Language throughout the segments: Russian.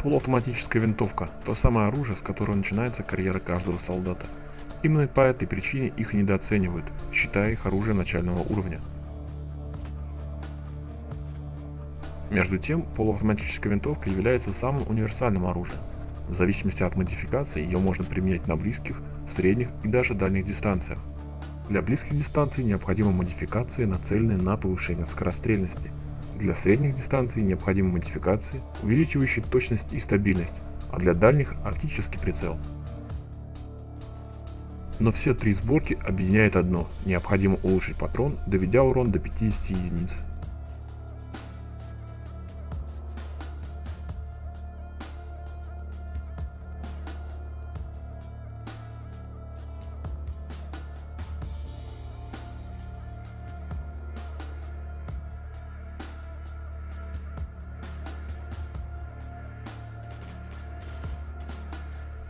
Полуавтоматическая винтовка – то самое оружие, с которого начинается карьера каждого солдата. Именно по этой причине их недооценивают, считая их оружием начального уровня. Между тем, полуавтоматическая винтовка является самым универсальным оружием. В зависимости от модификации ее можно применять на близких, средних и даже дальних дистанциях. Для близких дистанций необходимы модификации, нацеленные на повышение скорострельности. Для средних дистанций необходимы модификации, увеличивающие точность и стабильность, а для дальних – оптический прицел. Но все три сборки объединяет одно – необходимо улучшить патрон, доведя урон до 50 единиц.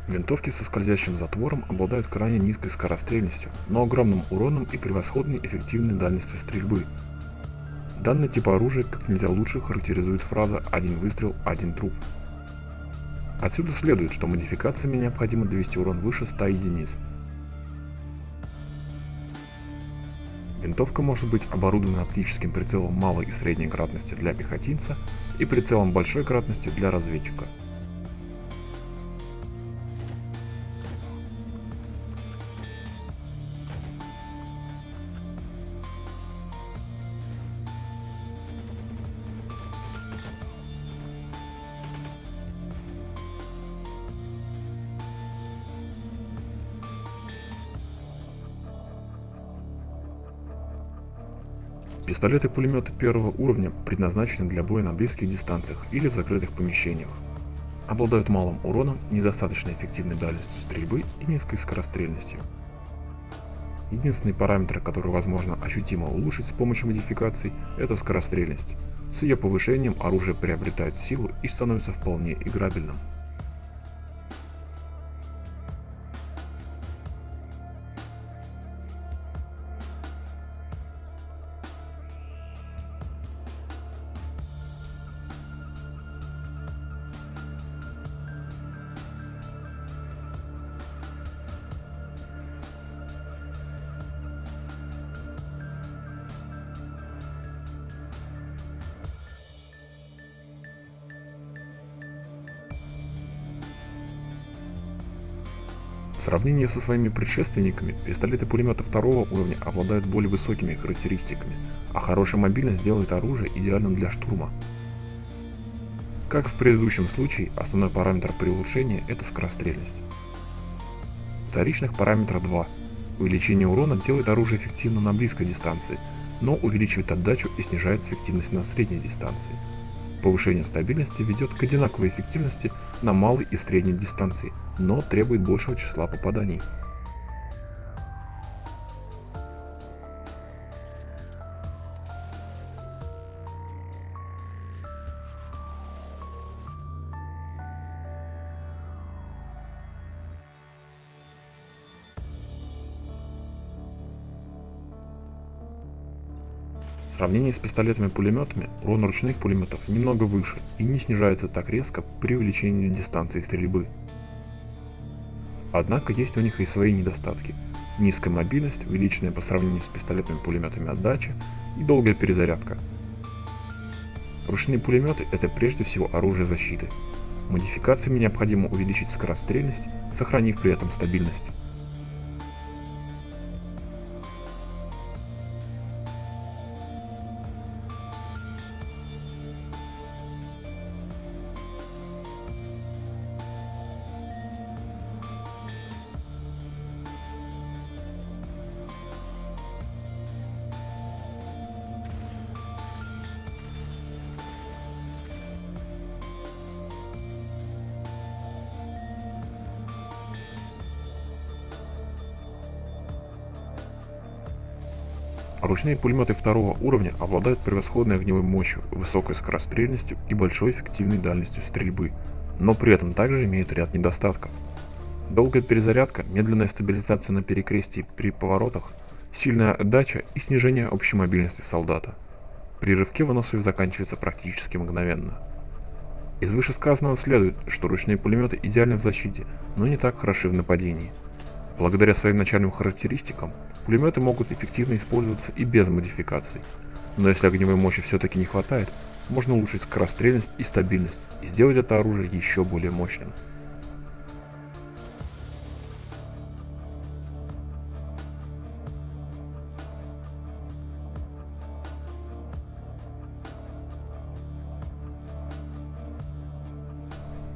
Винтовки со скользящим затвором обладают крайне низкой скорострельностью, но огромным уроном и превосходной эффективной дальностью стрельбы. Данный тип оружия как нельзя лучше характеризует фраза «один выстрел, один труп». Отсюда следует, что модификациями необходимо довести урон выше 100 единиц. Винтовка может быть оборудована оптическим прицелом малой и средней кратности для пехотинца и прицелом большой кратности для разведчика. Пистолеты-пулеметы первого уровня предназначены для боя на близких дистанциях или в закрытых помещениях. Обладают малым уроном, недостаточно эффективной дальностью стрельбы и низкой скорострельностью. Единственный параметр, который возможно ощутимо улучшить с помощью модификаций, это скорострельность. С ее повышением оружие приобретает силу и становится вполне играбельным. В сравнении со своими предшественниками, пистолеты-пулеметы второго уровня обладают более высокими характеристиками, а хорошая мобильность делает оружие идеальным для штурма. Как в предыдущем случае, основной параметр при улучшении – это скорострельность. Вторичных параметра 2. Увеличение урона делает оружие эффективным на близкой дистанции, но увеличивает отдачу и снижает эффективность на средней дистанции. Повышение стабильности ведет к одинаковой эффективности на малой и средней дистанции, но требует большего числа попаданий. В сравнении с пистолетами-пулеметами, урон ручных пулеметов немного выше и не снижается так резко при увеличении дистанции стрельбы. Однако есть у них и свои недостатки. Низкая мобильность, увеличенная по сравнению с пистолетами-пулеметами отдача и долгая перезарядка. Ручные пулеметы – это прежде всего оружие защиты. Модификациями необходимо увеличить скорострельность, сохранив при этом стабильность. Ручные пулеметы второго уровня обладают превосходной огневой мощью, высокой скорострельностью и большой эффективной дальностью стрельбы, но при этом также имеют ряд недостатков. Долгая перезарядка, медленная стабилизация на перекрестии при поворотах, сильная отдача и снижение общей мобильности солдата. При рывке выносливость заканчивается практически мгновенно. Из вышесказанного следует, что ручные пулеметы идеальны в защите, но не так хороши в нападении. Благодаря своим начальным характеристикам, пулеметы могут эффективно использоваться и без модификаций. Но если огневой мощи все-таки не хватает, можно улучшить скорострельность и стабильность и сделать это оружие еще более мощным.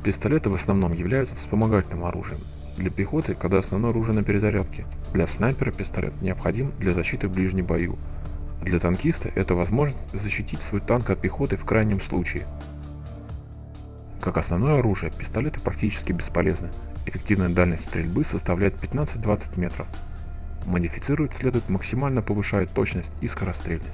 Пистолеты в основном являются вспомогательным оружием. Для пехоты, когда основное оружие на перезарядке. Для снайпера пистолет необходим для защиты в ближнем бою. Для танкиста это возможность защитить свой танк от пехоты в крайнем случае. Как основное оружие, пистолеты практически бесполезны. Эффективная дальность стрельбы составляет 15-20 метров. Модифицировать следует максимально повышая точность и скорострельность.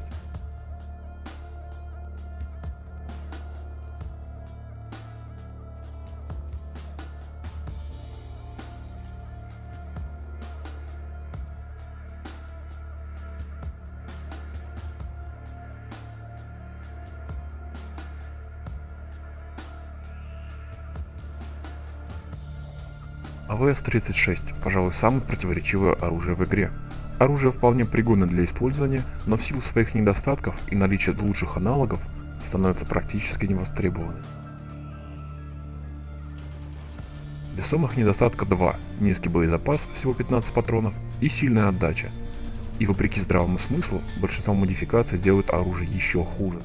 АВС-36, пожалуй, самое противоречивое оружие в игре. Оружие вполне пригодно для использования, но в силу своих недостатков и наличия лучших аналогов становится практически невостребованным. Весомых недостатка 2, низкий боезапас, всего 15 патронов, и сильная отдача. И вопреки здравому смыслу, большинство модификаций делают оружие еще хуже.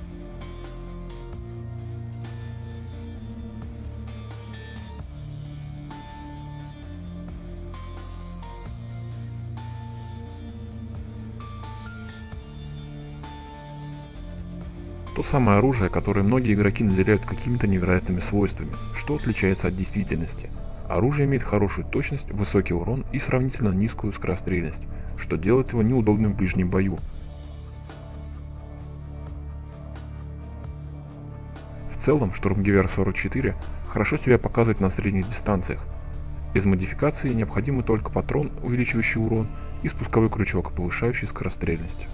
То самое оружие, которое многие игроки наделяют какими-то невероятными свойствами, что отличается от действительности. Оружие имеет хорошую точность, высокий урон и сравнительно низкую скорострельность, что делает его неудобным в ближнем бою. В целом, штурмгевер 44 хорошо себя показывает на средних дистанциях. Без модификации необходимы только патрон, увеличивающий урон, и спусковой крючок, повышающий скорострельность.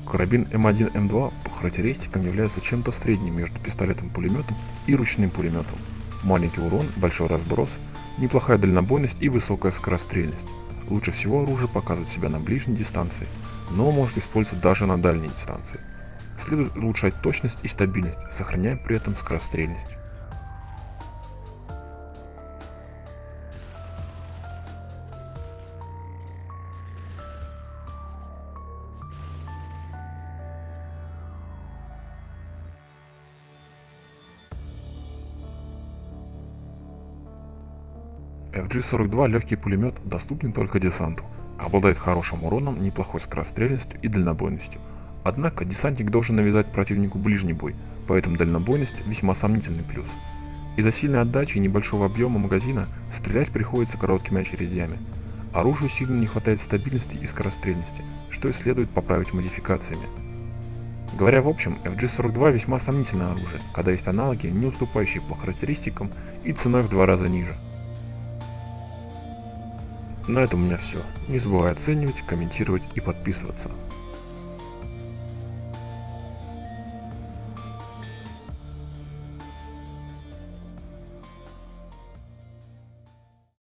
Карабин М1М2 по характеристикам является чем-то средним между пистолетом-пулеметом и ручным пулеметом. Маленький урон, большой разброс, неплохая дальнобойность и высокая скорострельность. Лучше всего оружие показывает себя на ближней дистанции, но может использоваться даже на дальней дистанции. Следует улучшать точность и стабильность, сохраняя при этом скорострельность. FG-42 легкий пулемет доступен только десанту, обладает хорошим уроном, неплохой скорострельностью и дальнобойностью. Однако десантник должен навязать противнику ближний бой, поэтому дальнобойность весьма сомнительный плюс. Из-за сильной отдачи и небольшого объема магазина стрелять приходится короткими очередями. Оружию сильно не хватает стабильности и скорострельности, что и следует поправить модификациями. Говоря в общем, FG-42 весьма сомнительное оружие, когда есть аналоги, не уступающие по характеристикам и ценой в 2 раза ниже. На этом у меня все. Не забывай оценивать, комментировать и подписываться.